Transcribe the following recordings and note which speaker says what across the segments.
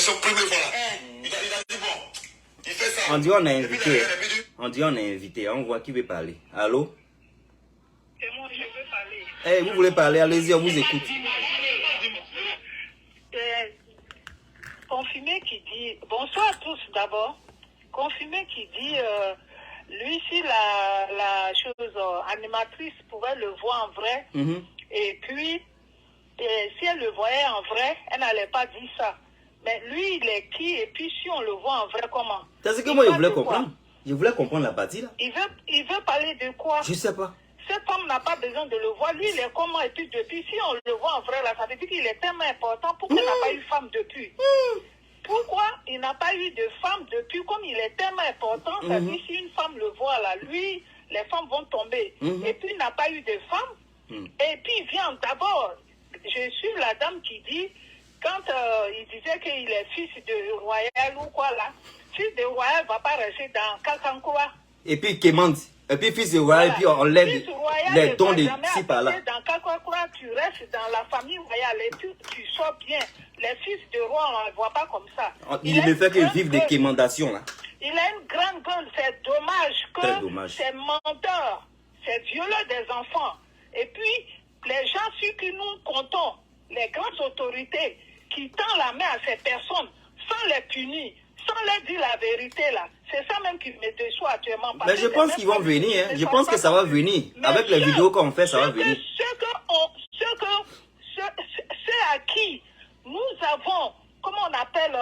Speaker 1: s'exprimer, voilà. Il a dit bon, il fait ça.
Speaker 2: On dit on a invité. On dit on est invité. On voit qui veut parler. Allô?
Speaker 3: C'est moi, je veux parler.
Speaker 2: Eh, vous voulez parler? Allez-y, on vous écoute.
Speaker 3: Confirmé qui dit, bonsoir à tous d'abord. Confirmé qui dit, lui, si la chose animatrice pouvait le voir en vrai, et puis, si elle le voyait en vrai, elle n'allait pas dire ça. Mais lui, il est qui? Et puis, si on le voit en vrai, comment?
Speaker 2: C'est ce que moi, je voulais comprendre. Je voulais comprendre la partie là.
Speaker 3: Il veut parler de quoi?
Speaker 2: Je sais pas.
Speaker 3: Cet homme n'a pas besoin de le voir. Lui, il est comment? Et puis, depuis, si on le voit en vrai, là, ça veut dire qu'il est tellement important. Pourquoi il n'a pas eu femme depuis? Pourquoi il n'a pas eu de femme depuis? Comme il est tellement important, ça veut dire si une femme le voit là, lui, les femmes vont tomber. Et puis, il n'a pas eu de femme. Et puis, il vient d'abord. Je suis la dame qui dit, quand il disait qu'il est fils de royal ou quoi là, fils de royal ne va pas rester dans Kakankoua.
Speaker 2: Et puis, Kémant. Et puis, fils de royal, et puis on lève les dons de ci par là.
Speaker 3: Dans Kakankoua, tu restes dans la famille royale et tu sors bien. Les fils de roi, on ne le voit pas comme ça.
Speaker 2: Il ne fait que vivre des quémandations là.
Speaker 3: Il a une grande gueule. C'est dommage que ces menteurs, ces violeurs des enfants, et puis les gens sur qui nous comptons, les grandes autorités qui tendent la main à ces personnes sans les punir, sans leur dire la vérité là. C'est ça même qui me déçoit actuellement.
Speaker 2: Mais je pense qu'ils vont venir. Hein. Je pense que ça va venir. Avec les vidéos qu'on fait, ça va venir.
Speaker 3: Ceux à qui nous avons, comment on appelle,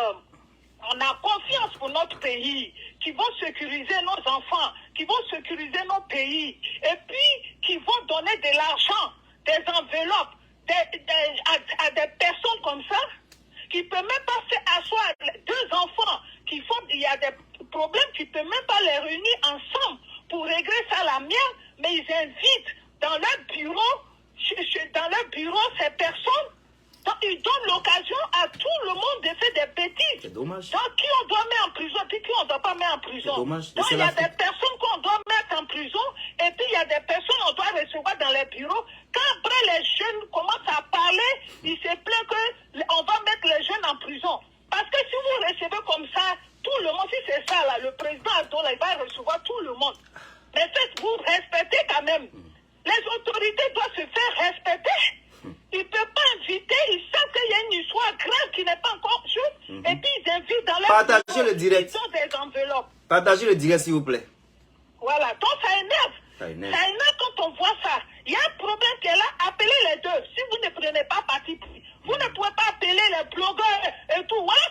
Speaker 3: on a confiance pour notre pays, qui vont sécuriser nos enfants, qui vont sécuriser nos pays, et puis qui vont donner de l'argent, des enveloppes à des personnes comme ça, qui ne peuvent même pas faire asseoir deux enfants, qui font, il y a des problèmes qui ne peuvent même pas les réunir ensemble pour régler ça la mienne, mais ils invitent dans leur bureau ces personnes. Donc, ils donnent l'occasion à tout le monde de faire des bêtises.
Speaker 2: C'est dommage.
Speaker 3: Donc, qui on doit mettre en prison, puis qui on ne doit pas mettre en prison.
Speaker 2: C'est dommage.
Speaker 3: Donc, il y a des personnes qu'on doit mettre en prison, et puis il y a des personnes qu'on doit recevoir dans les bureaux. Quand après les jeunes commencent à parler, ils se plaignent qu'on va mettre les jeunes en prison. Parce que si vous recevez comme ça, tout le monde, si c'est ça, là, le président Adola, il va recevoir tout le monde. Mais faites-vous respecter quand même. Les autorités doivent se faire respecter. Ils ne peuvent pas inviter, ils savent qu'il y a une histoire grave qui n'est pas encore sûre, et puis ils invitent dans leur
Speaker 2: Partagez le direct.
Speaker 3: Ils ont des enveloppes.
Speaker 2: Partagez le direct, s'il vous plaît.
Speaker 3: Voilà, donc ça énerve. Ça énerve quand on voit ça. Il y a un problème qui est là, appelez les deux. Si vous ne prenez pas parti, vous ne pouvez pas appeler les blogueurs et tout. Voilà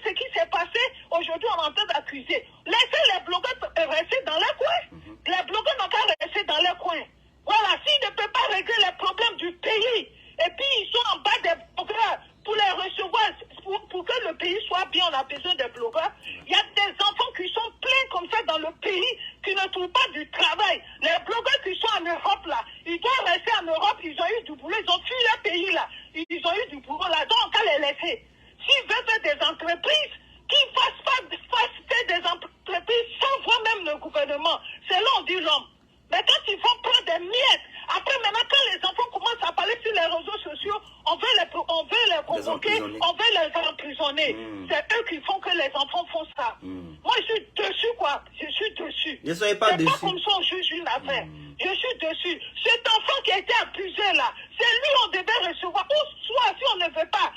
Speaker 3: ce qui s'est passé. Aujourd'hui, on est en train d'accuser. Laissez les blogueurs rester dans leur coin. Les blogueurs n'ont qu'à rester dans leur coin. Voilà, s'ils ne peuvent pas régler les problèmes du pays, et puis ils sont en bas des blogueurs pour les recevoir, pour que le pays soit bien, on a besoin des blogueurs. Il y a des enfants qui sont pleins comme ça dans le pays, qui ne trouvent pas du travail. Les blogueurs qui sont en Europe là, ils doivent rester en Europe, ils ont eu du boulot, ils ont fui leur pays là, ils ont eu du boulot là, donc on va les laisser. S'ils veulent faire des entreprises, qu'ils fassent faire des entreprises sans voir même le gouvernement. C'est là on dit l'homme. Mais quand ils vont prendre des miettes, après maintenant quand les enfants commencent à parler sur les réseaux sociaux, on veut les convoquer, on veut les emprisonner. C'est eux qui font que les enfants font ça. Moi je suis dessus quoi, je suis dessus.
Speaker 2: Ne soyez pas dessus.
Speaker 3: C'est pas comme ça on juge une affaire. Je suis dessus. Cet enfant qui a été abusé là, c'est lui on devait recevoir. Ou soit si on ne veut pas,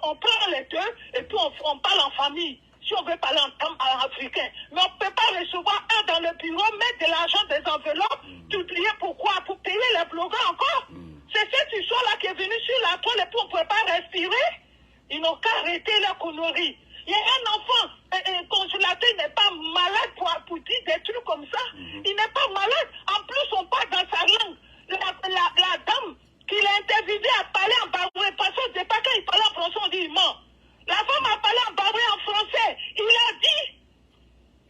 Speaker 3: on prend les deux et puis on parle en famille. Si on veut parler en termes africains. Mais on ne peut pas recevoir un dans le bureau, mettre de l'argent des enveloppes, publier pourquoi? Pour payer les blogueurs encore. C'est cette histoire-là qui est venue sur la toile et puis on ne pouvait pas respirer. Ils n'ont qu'à arrêter la connerie. Il y a un enfant, un consulateur n'est pas malade pour dire des trucs comme ça. Il n'est pas malade. En plus, on parle dans sa langue. La dame qui l'a interviewé à parler en baroué, parce que c'est pas quand il parlait en français, on dit il ment. La femme a parlé en baroué en français. Il a dit,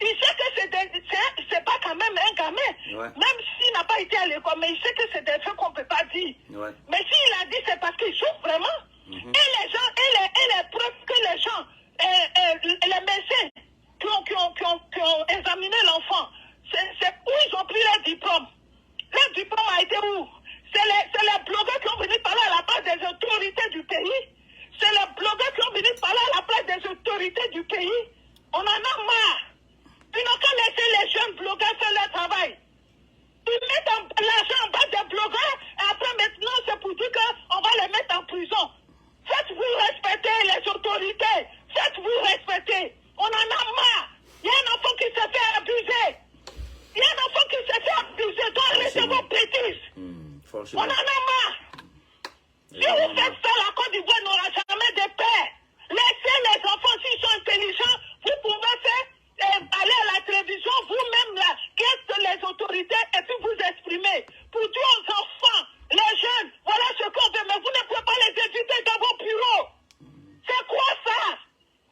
Speaker 3: il sait que c'est pas quand même un gamin. Même s'il n'a pas été à l'école, mais il sait que c'est des faits qu'on ne peut pas dire. Mais s'il a dit, c'est parce qu'il souffre vraiment. Et les gens, et les preuves que les gens, les médecins qui ont examiné l'enfant, c'est où ils ont pris leur diplôme. Leur diplôme a été où? C'est les blogueurs qui ont venu parler à la place des autorités du pays. C'est les blogueurs qui ont venu parler à la place des autorités du pays. On en a marre. Ils n'ont qu'à laisser les jeunes blogueurs faire leur travail. Ils mettent l'argent en bas des blogueurs et après maintenant c'est pour dire qu'on va les mettre en prison. Faites-vous respecter les autorités. Faites-vous respecter. On en a marre. Il y a un enfant qui se fait abuser. Il y a un enfant qui se fait abuser. Donc arrêtez vos bêtises. On en a marre. Si vous faites ça, la Côte d'Ivoire n'aura jamais de paix. Laissez les enfants, s'ils sont intelligents, vous pouvez faire aller à la télévision, vous-même là, qu'est-ce les autorités, et puis vous exprimer. Pour dire aux enfants, les jeunes, voilà ce qu'on veut, mais vous ne pouvez pas les éviter dans vos bureaux. C'est quoi ça?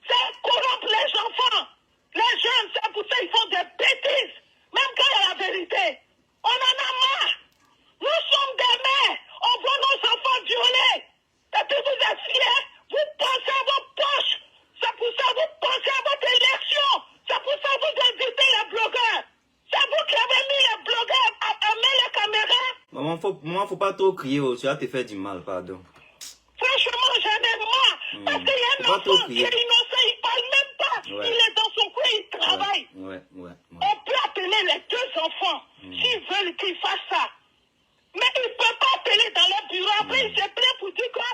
Speaker 3: C'est corrompre les enfants. Les jeunes, c'est pour ça qu'ils font des bêtises. Même quand il y a la vérité. On en a marre. Nous sommes des mères. On voit nos enfants violés. Et puis vous êtes fiers. Vous pensez à vos poches. C'est pour ça que vous pensez à votre élection. C'est pour ça que vous invitez les blogueurs. C'est vous qui avez mis les blogueurs à mettre les caméras.
Speaker 2: Maman, faut pas trop crier. Tu vas te faire du mal, pardon.
Speaker 3: Franchement, j'en ai marre. Parce qu'il y a un enfant qui est innocent. Il parle même pas.
Speaker 2: Ouais.
Speaker 3: Il est dans son coin. Il travaille.
Speaker 2: Ouais.
Speaker 3: On peut appeler les deux enfants s'ils veulent qu'ils fassent ça. Mais ils ne peuvent pas appeler dans leur bureau. Après, ils se plaignent pour dire quoi?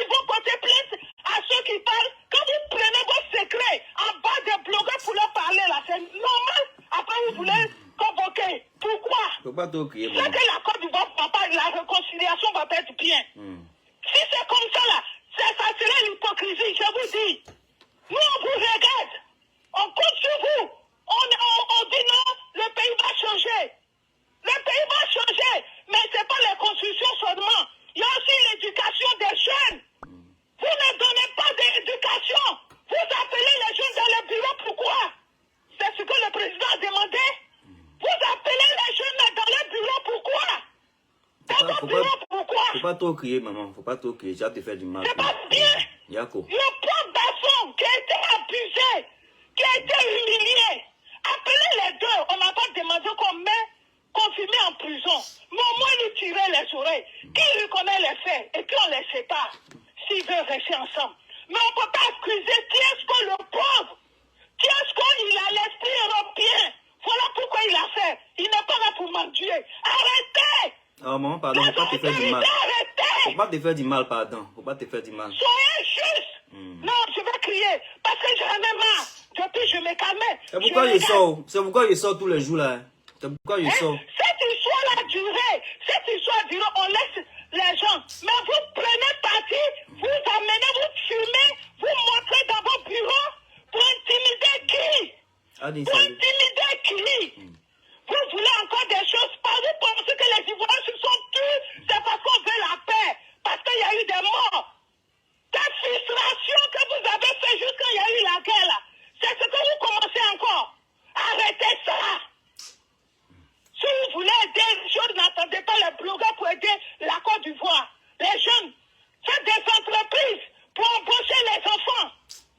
Speaker 3: Ils vont porter plainte à ceux qui parlent. Quand vous prenez vos secrets en bas des blogueurs pour leur parler, là, c'est normal. Après, vous voulez convoquer. Pourquoi?
Speaker 2: Faut pas trop crier,
Speaker 3: C'est
Speaker 2: maman.
Speaker 3: que la Côte d'Ivoire va pas, la réconciliation va pas être bien. Si c'est comme ça, là, ça serait l'hypocrisie, je vous dis. Nous, on vous regarde. On compte sur vous. On dit non, le pays va changer. Le pays va changer. Mais ce n'est pas la construction seulement. Il y a aussi l'éducation des jeunes. Vous ne donnez pas d'éducation. Vous appelez les jeunes dans les bureaux. Pourquoi? C'est ce que le président a demandé. Vous appelez les jeunes dans les bureaux. Pourquoi? Dans vos bureaux, pourquoi?
Speaker 2: Faut pas trop crier, maman. Faut pas trop crier. Tu vas te faire du mal.
Speaker 3: C'est pas bien.
Speaker 2: Yako.
Speaker 3: Le pauvre garçon qui a été abusé, qui a été humilié. Appelez les deux. On n'a pas demandé qu'on met confiné en prison. Mais au moins lui tirer les oreilles. Qui reconnaît les faits et qui on les sépare s'ils veulent rester ensemble. Mais on ne peut pas accuser qui est-ce que le pauvre. Qui est-ce qu'il a l'esprit européen. Voilà pourquoi il a fait. Il n'est pas là pour mendier. Arrêtez.
Speaker 2: Oh, maman, pardon. Faut pas te faire du mal.
Speaker 3: Arrêtez.
Speaker 2: Faut pas te faire du mal, pardon. Faut pas te faire du mal.
Speaker 3: Soyez juste. Non, je vais crier. Parce que j'en ai marre. Depuis, je me calmais.
Speaker 2: C'est pourquoi je sors. C'est pourquoi je sors tous les jours là. C'est pourquoi je sors.
Speaker 3: Cette histoire-là durer. Cette histoire dure. On laisse les gens. Mais vous prenez parti. Vous amenez, vous fumez. Vous montrez dans vos bureaux. Pour intimider qui?
Speaker 2: Allez,
Speaker 3: Pour
Speaker 2: salut.
Speaker 3: intimider qui? Vous voulez encore des choses. Pas vous pensez que les Ivoiriens se sont tués. C'est parce qu'on veut la paix. Parce qu'il y a eu des morts. Cette frustration que vous avez fait juste quand il y a eu la guerre là. C'est ce que vous commencez encore. Arrêtez ça. Si vous voulez aider, je n'attendais pas les blogueurs pour aider la Côte d'Ivoire. Les jeunes, faites des entreprises pour embaucher les enfants.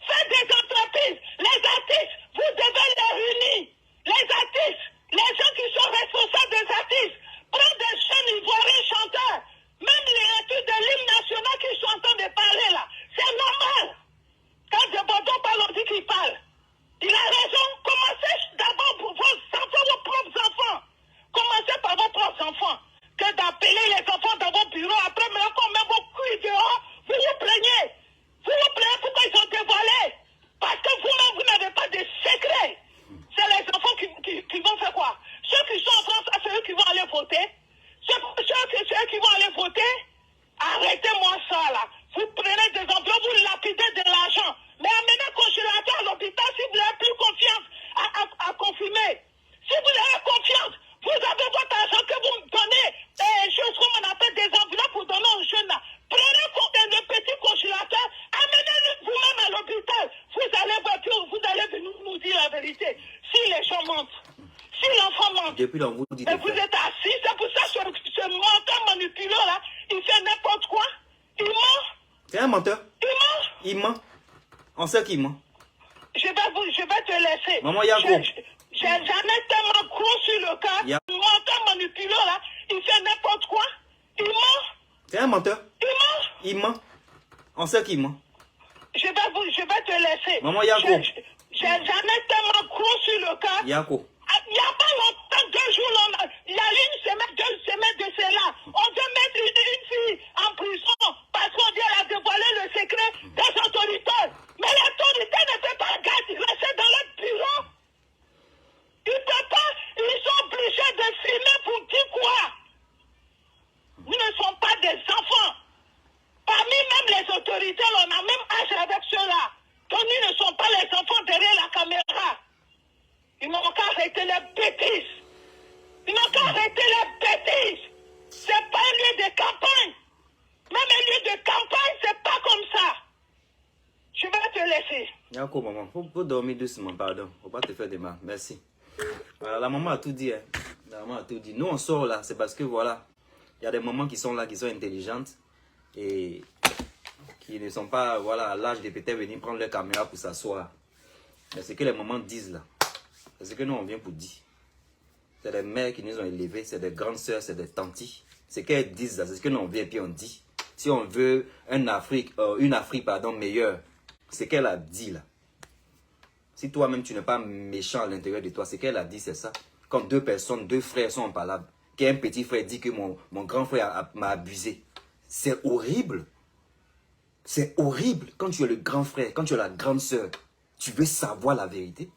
Speaker 3: Faites des entreprises. Les artistes, vous devez les réunir. Les artistes, les gens qui sont responsables des artistes, prendre des jeunes Ivoiriens chanteurs. Même les études de l'hymne national qui sont en train de parler là. C'est normal. Quand de Bordeaux parle, on dit qu'il parle. Il a raison. Commencez d'abord pour vos enfants, vos propres enfants. Commencez par vos propres enfants. Que d'appeler les enfants dans vos bureaux. Après, même qu'on met vos couilles dehors, vous vous plaignez. Vous vous plaignez pourquoi ils sont dévoilés. Parce que vous-même, vous n'avez pas de secret. C'est les enfants qui vont faire quoi? Ceux qui sont en France, c'est eux qui vont aller voter. Ceux qui vont aller voter. Arrêtez-moi ça là. Vous prenez des emplois, vous lapidez de l'argent. Mais amenez un congélateur à l'hôpital si vous n'avez plus confiance à confirmer. Si vous avez confiance, vous avez votre argent que vous me donnez, chose comme on appelle des enveloppes pour donner aux jeunes là. Prenez le petit congélateur, amenez-le vous-même à l'hôpital. Vous allez voir, vous allez venir nous dire la vérité. Si les gens mentent, si l'enfant ment,
Speaker 2: Depuis là, on vous dit de
Speaker 3: et vous
Speaker 2: faire.
Speaker 3: êtes assis, c'est pour ça que ce menteur manipulant là, il fait n'importe quoi. Il ment.
Speaker 2: C'est un menteur.
Speaker 3: Il ment.
Speaker 2: Il ment. On sait qu'il ment.
Speaker 3: Je vais te laisser.
Speaker 2: Maman Yako.
Speaker 3: J'en ai tellement gros sur le cas.
Speaker 2: Ya-
Speaker 3: Le menteur manipulant là, il fait n'importe quoi. Il ment.
Speaker 2: C'est un menteur.
Speaker 3: Il ment.
Speaker 2: Il ment. On sait qu'il ment.
Speaker 3: Je je vais te laisser.
Speaker 2: Maman Yako.
Speaker 3: J'ai jamais tellement gros sur le cœur.
Speaker 2: Yako.
Speaker 3: Il n'y a pas longtemps, 2 jours, il y a une semaine, 2 semaines de cela. On veut mettre une fille en prison parce qu'on dit qu'elle a dévoilé le secret des autorités. Mais l'autorité ne peut pas rester dans leur bureau. Ils ne peuvent pas, ils sont obligés de filmer pour dire quoi? Nous ne sommes pas des enfants. Parmi même les autorités, on a même âge avec ceux-là. Donc ils ne sont pas les enfants derrière la caméra. Ils n'ont qu'à arrêter les bêtises. Ils n'ont qu'à arrêter les bêtises. C'est pas un lieu de campagne. Même un lieu de campagne, c'est pas comme ça. Je vais te laisser.
Speaker 2: Yako, maman, faut dormir doucement, pardon. Faut pas te faire des mal. Merci. Voilà, la maman a tout dit. Hein. La maman a tout dit. Nous, on sort là, c'est parce que voilà, il y a des mamans qui sont là, qui sont intelligentes et qui ne sont pas voilà, à l'âge de peut-être venir prendre leur caméra pour s'asseoir. Mais ce que les mamans disent là, c'est ce que nous on vient pour dire. C'est des mères qui nous ont élevés, c'est des grandes sœurs, c'est des tantis. Ce qu'elles disent là, c'est ce que nous on vient et puis on dit. Si on veut une Afrique meilleure, ce qu'elle a dit là. Si toi-même tu n'es pas méchant à l'intérieur de toi, ce qu'elle a dit c'est ça. Quand 2 personnes, 2 frères sont en palabre, qu'un petit frère dit que mon grand frère m'a abusé. C'est horrible. C'est horrible quand tu es le grand frère, quand tu es la grande sœur. Tu veux savoir la vérité.